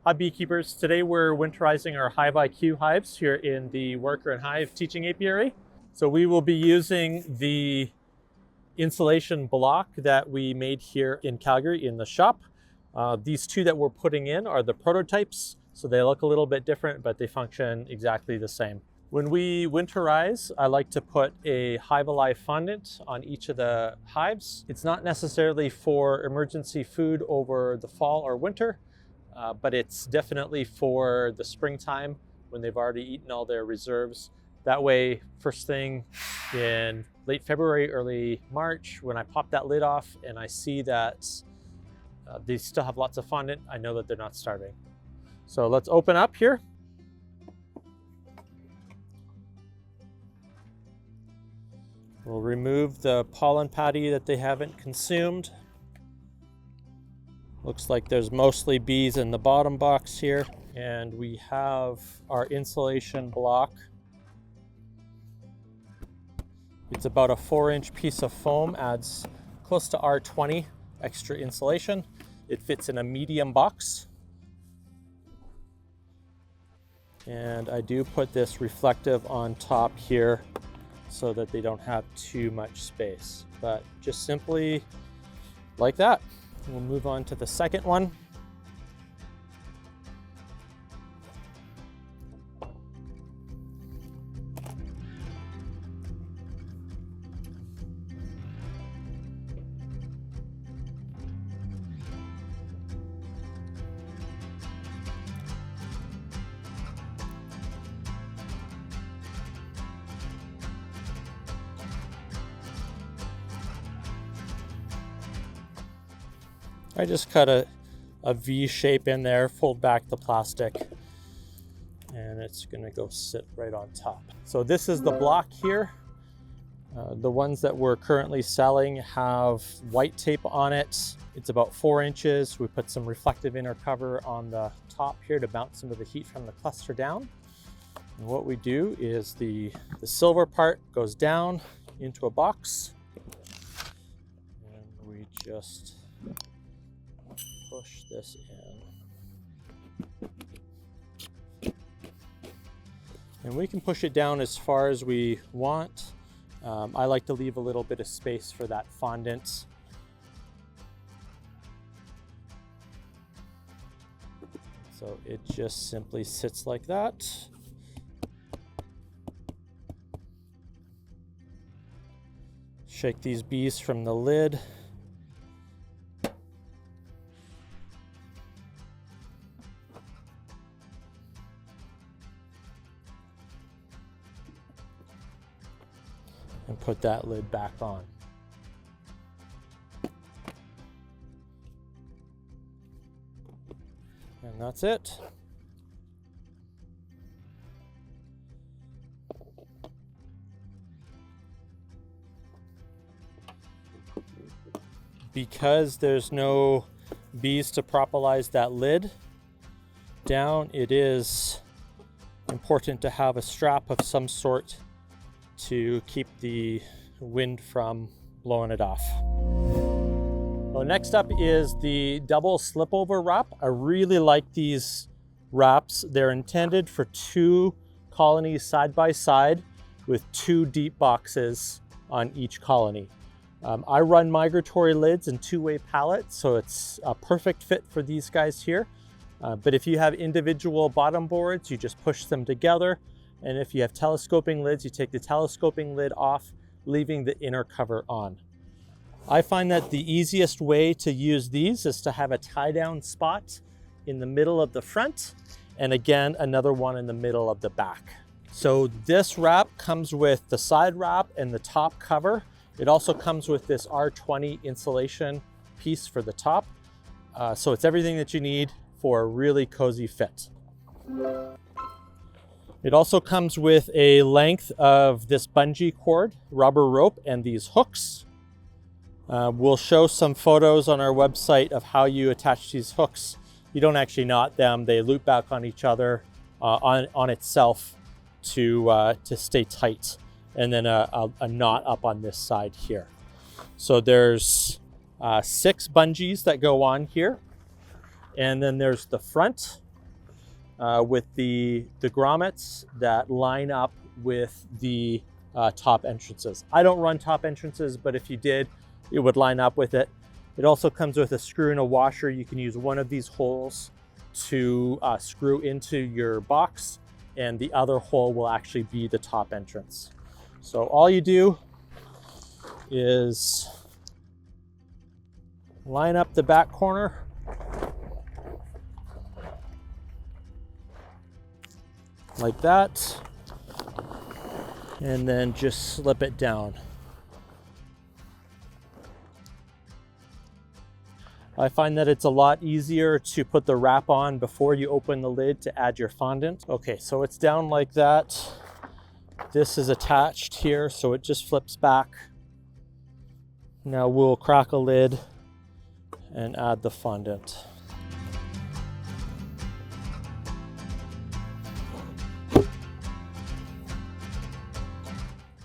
Hi beekeepers, today we're winterizing our HiveIQ hives here in the Worker and Hive teaching apiary. So we will be using the insulation block that we made here in Calgary in the shop. These two that we're putting in are the prototypes, so they look a little bit different, but they function exactly the same. When we winterize, I like to put a Hive Alive fondant on each of the hives. It's not necessarily for emergency food over the fall or winter, but it's definitely for the springtime when they've already eaten all their reserves. That way, first thing in late February, early March, when I pop that lid off and I see that they still have lots of fondant, I know that they're not starving. So let's open up here. We'll remove the pollen patty that they haven't consumed. Looks like there's mostly bees in the bottom box here. And we have our insulation block. It's about a 4-inch piece of foam, adds close to R20 extra insulation. It fits in a medium box. And I do put this reflective on top here so that they don't have too much space, but just simply like that. We'll move on to the second one. I just cut a V shape in there, fold back the plastic, and it's gonna go sit right on top. So this is the block here. The ones that we're currently selling have white tape on it. It's about 4 inches. We put some reflective inner cover on the top here to bounce some of the heat from the cluster down. And what we do is the silver part goes down into a box, and we just push this in. And we can push it down as far as we want. I like to leave a little bit of space for that fondant. So it just simply sits like that. Shake these bees from the lid. And put that lid back on. And that's it. Because there's no bees to propolize that lid down, it is important to have a strap of some sort to keep the wind from blowing it off. Well, next up is the double slip over wrap. I really like these wraps. They're intended for 2 colonies side by side with 2 deep boxes on each colony. I run migratory lids in 2-way pallets, so it's a perfect fit for these guys here. But if you have individual bottom boards, you just push them together. And if you have telescoping lids, you take the telescoping lid off, leaving the inner cover on. I find that the easiest way to use these is to have a tie-down spot in the middle of the front, and again, another one in the middle of the back. So this wrap comes with the side wrap and the top cover. It also comes with this R20 insulation piece for the top. So it's everything that you need for a really cozy fit. It also comes with a length of this bungee cord, rubber rope, and these hooks. We'll show some photos on our website of how you attach these hooks. You don't actually knot them. They loop back on each other, on itself to stay tight. And then a knot up on this side here. So there's 6 bungees that go on here. And then there's the front with the grommets that line up with the top entrances. I don't run top entrances, but if you did, it would line up with it. It also comes with a screw and a washer. You can use one of these holes to screw into your box, and the other hole will actually be the top entrance. So all you do is line up the back corner, like that, and then just slip it down. I find that it's a lot easier to put the wrap on before you open the lid to add your fondant. Okay, so it's down like that. This is attached here, so it just flips back. Now we'll crack a lid and add the fondant.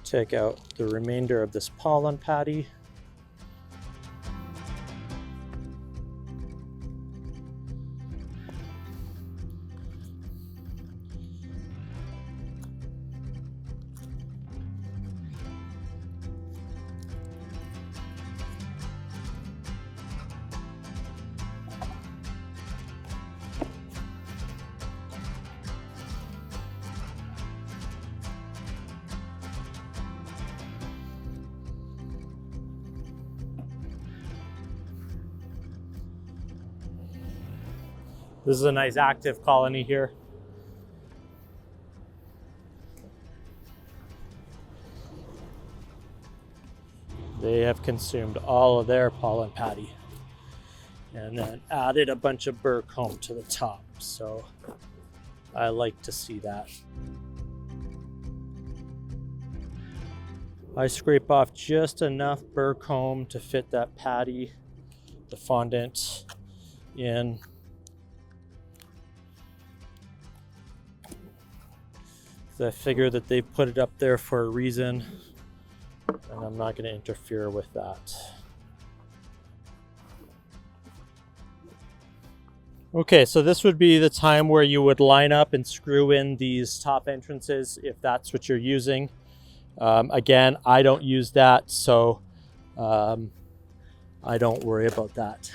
Take out the remainder of this pollen patty. This is a nice active colony here. They have consumed all of their pollen patty and then added a bunch of burr comb to the top. So I like to see that. I scrape off just enough burr comb to fit that patty, the fondant in. I figure that they put it up there for a reason, and I'm not going to interfere with that. Okay, so this would be the time where you would line up and screw in these top entrances if that's what you're using. Again, I don't use that, so I don't worry about that.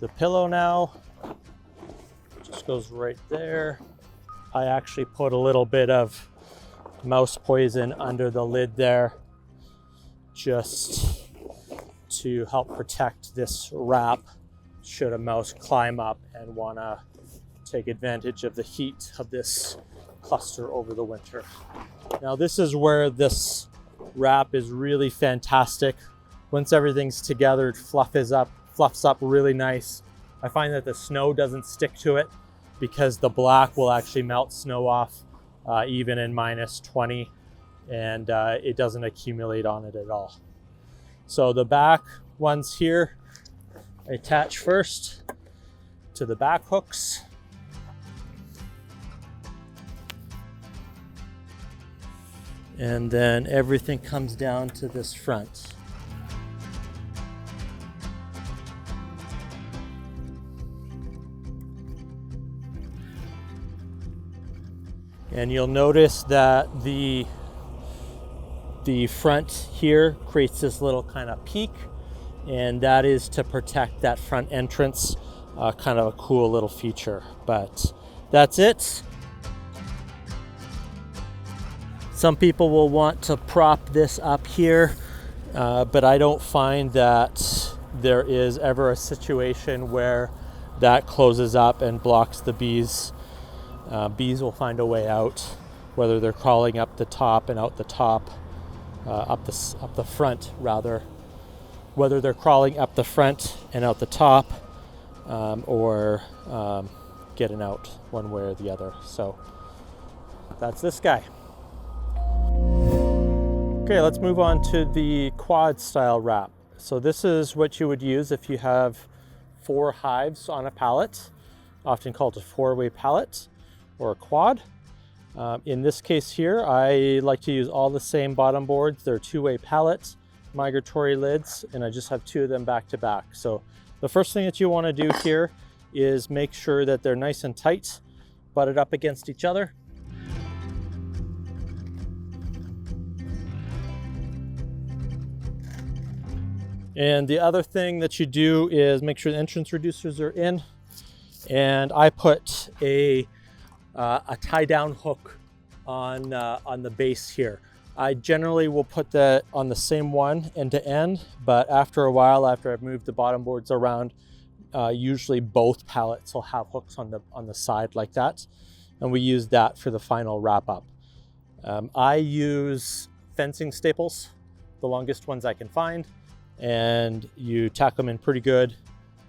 The pillow now just goes right there. I actually put a little bit of mouse poison under the lid there just to help protect this wrap should a mouse climb up and want to take advantage of the heat of this cluster over the winter. Now this is where this wrap is really fantastic. Once everything's together, it fluffs up really nice. I find that the snow doesn't stick to it because the black will actually melt snow off even in -20, and it doesn't accumulate on it at all. So the back ones here, I attach first to the back hooks. And then everything comes down to this front. And you'll notice that the front here creates this little kind of peak, and that is to protect that front entrance. Kind of a cool little feature, but that's it. Some people will want to prop this up here, but I don't find that there is ever a situation where that closes up and blocks the bees. Bees will find a way out, whether they're crawling up the top and out the top, up the front rather, whether they're crawling up the front and out the top, or getting out one way or the other. So that's this guy. Okay, let's move on to the quad style wrap. So this is what you would use if you have 4 hives on a pallet, often called a 4-way pallet or a quad. In this case here, I like to use all the same bottom boards. They're 2-way pallets, migratory lids, and I just have 2 of them back to back. So The first thing that you want to do here is make sure that they're nice and tight, butted up against each other. And the other thing that you do is make sure the entrance reducers are in. And I put a tie down hook on the base here. I generally will put that on the same one end to end, but after a while, after I've moved the bottom boards around, usually both pallets will have hooks on the side like that. And we use that for the final wrap up. I use fencing staples, the longest ones I can find, and you tack them in pretty good.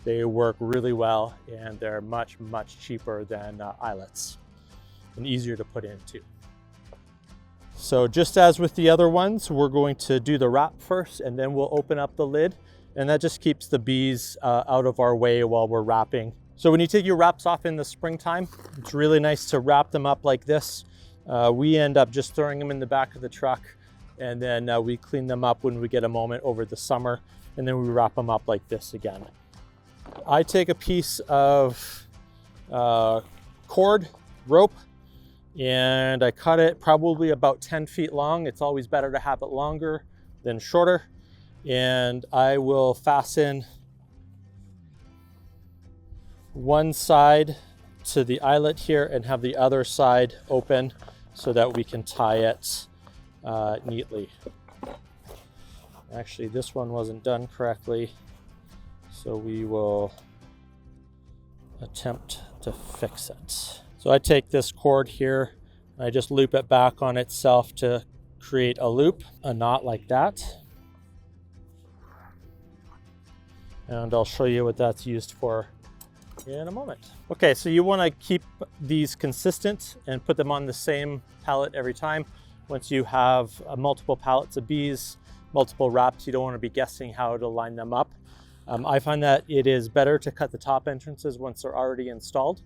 They work really well, and they're much cheaper than eyelets and easier to put in too. So just as with the other ones, we're going to do the wrap first, and then we'll open up the lid, and that just keeps the bees out of our way while we're wrapping. So when you take your wraps off in the springtime, it's really nice to wrap them up like this. We end up just throwing them in the back of the truck, and then we clean them up when we get a moment over the summer, and then we wrap them up like this again. I take a piece of cord, rope, and I cut it probably about 10 feet long. It's always better to have it longer than shorter. And I will fasten one side to the eyelet here and have the other side open so that we can tie it neatly. Actually, this one wasn't done correctly, so we will attempt to fix it. So I take this cord here, and I just loop it back on itself to create a loop, a knot like that. And I'll show you what that's used for in a moment. Okay, so you want to keep these consistent and put them on the same pallet every time. Once you have multiple pallets of bees, multiple wraps, you don't want to be guessing how to line them up. I find that it is better to cut the top entrances once they're already installed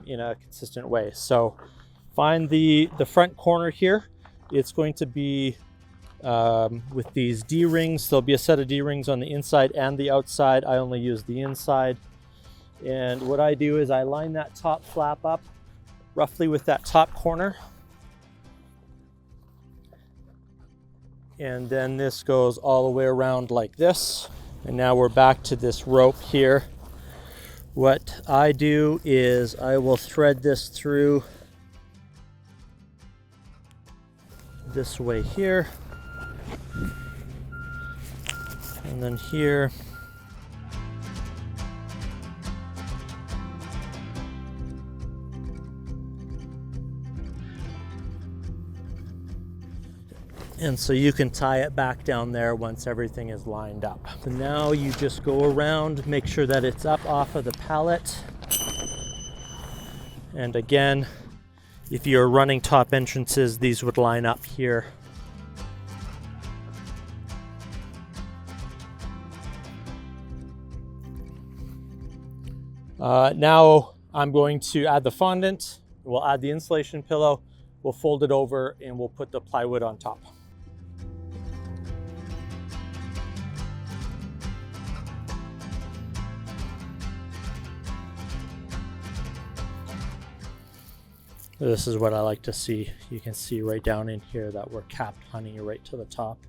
in a consistent way. So find the front corner here. It's going to be with these D-rings. There'll be a set of D-rings on the inside and the outside. I only use the inside. And what I do is I line that top flap up roughly with that top corner. And then this goes all the way around like this. And now we're back to this rope here. What I do is I will thread this through this way here. And then here. And so you can tie it back down there once everything is lined up. So now you just go around, make sure that it's up off of the pallet. And again, if you're running top entrances, these would line up here. Now I'm going to add the fondant. We'll add the insulation pillow. We'll fold it over and we'll put the plywood on top. This is what I like to see. You can see right down in here that we're capped honey right to the top.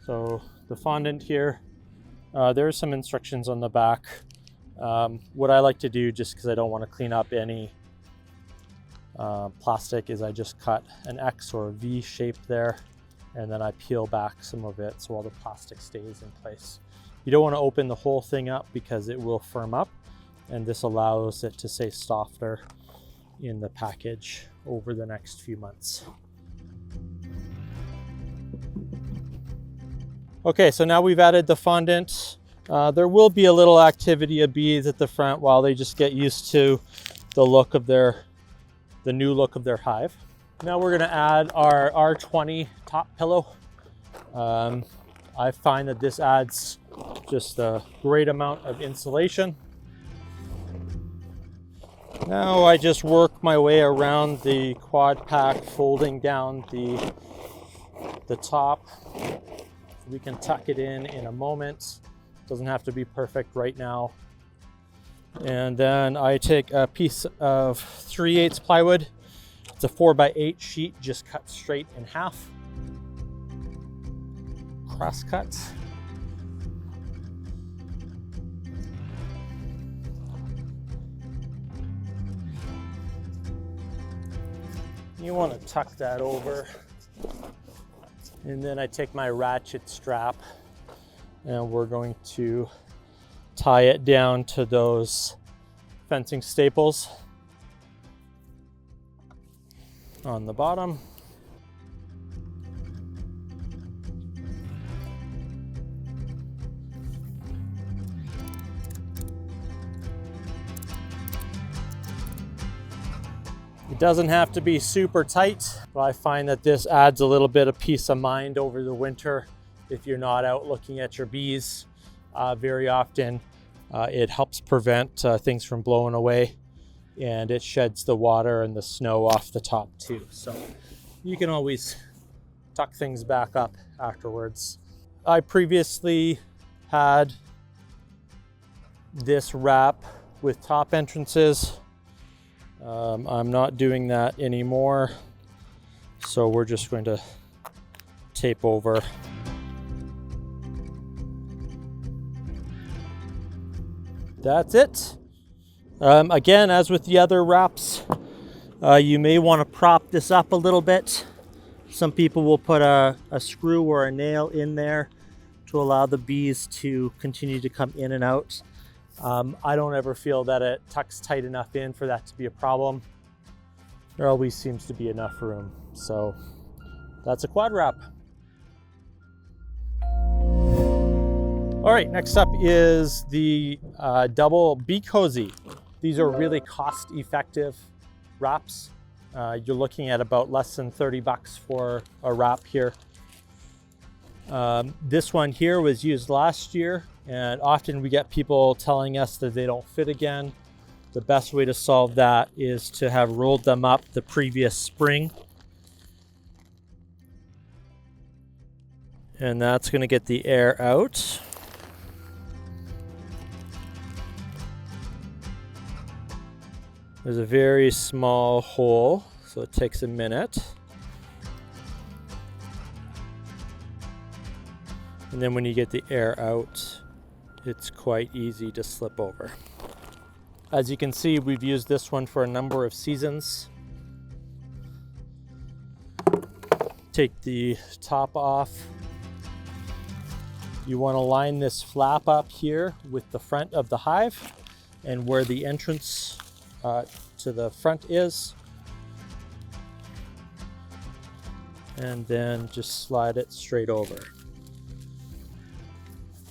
So the fondant here, there are some instructions on the back. What I like to do, just because I don't want to clean up any plastic, is I just cut an X or a V shape there, and then I peel back some of it so all the plastic stays in place. You don't want to open the whole thing up because it will firm up, and this allows it to stay softer in the package over the next few months. Okay, so now we've added the fondant. There will be a little activity of bees at the front while they just get used to the look of the new look of their hive. Now we're gonna add our R20 top pillow. I find that this adds just a great amount of insulation. Now I just work my way around the quad pack, folding down the top. We can tuck it in a moment. Doesn't have to be perfect right now. And then I take a piece of 3/8 plywood. It's a 4x8 sheet, just cut straight in half. Cross cuts. You want to tuck that over. And then I take my ratchet strap and we're going to tie it down to those fencing staples on the bottom. It doesn't have to be super tight, but I find that this adds a little bit of peace of mind over the winter if you're not out looking at your bees very often. It helps prevent things from blowing away, and it sheds the water and the snow off the top too. So you can always tuck things back up afterwards. I previously had this wrap with top entrances. I'm not doing that anymore, so we're just going to tape over. That's it. Again, as with the other wraps, you may want to prop this up a little bit. Some people will put a screw or a nail in there to allow the bees to continue to come in and out. I don't ever feel that it tucks tight enough in for that to be a problem. There always seems to be enough room. So that's a quad wrap. All right, next up is the double bee cozy. These are really cost-effective wraps. You're looking at about less than 30 bucks for a wrap here. This one here was used last year, and often we get people telling us that they don't fit again. The best way to solve that is to have rolled them up the previous spring. And that's going to get the air out. There's a very small hole, so it takes a minute. And then when you get the air out, it's quite easy to slip over. As you can see, we've used this one for a number of seasons. Take the top off. You want to line this flap up here with the front of the hive and where the entrance to the front is. And then just slide it straight over.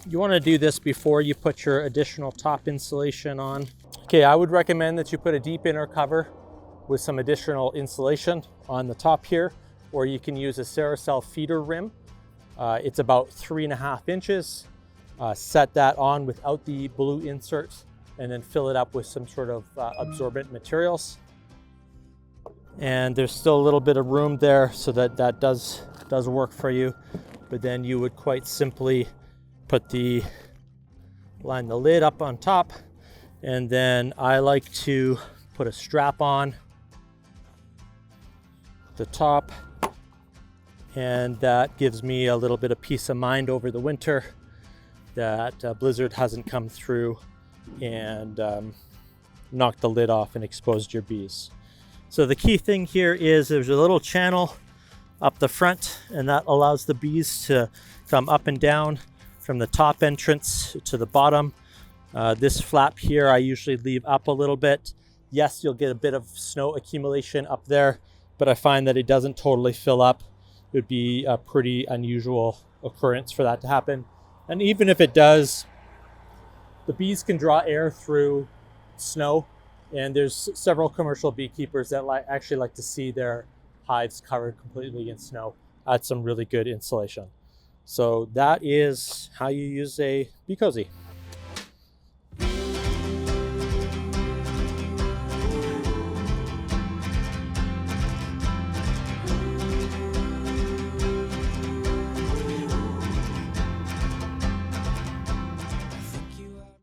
You want to do this before you put your additional top insulation on. Okay, I would recommend that you put a deep inner cover with some additional insulation on the top here, or you can use a Ceracell feeder rim. It's about 3.5 inches. Set that on without the blue insert and then fill it up with some sort of absorbent materials. And there's still a little bit of room there, so that does work for you. But then you would quite simply line the lid up on top, and then I like to put a strap on the top, and that gives me a little bit of peace of mind over the winter that blizzard hasn't come through and knocked the lid off and exposed your bees. So the key thing here is there's a little channel up the front, and that allows the bees to come up and down from the top entrance to the bottom. This flap here I usually leave up a little bit. Yes, you'll get a bit of snow accumulation up there, but I find that it doesn't totally fill up. It would be a pretty unusual occurrence for that to happen. And even if it does, the bees can draw air through snow, and there's several commercial beekeepers that actually like to see their hives covered completely in snow. Add some really good insulation. So that is how you use a bee cozy.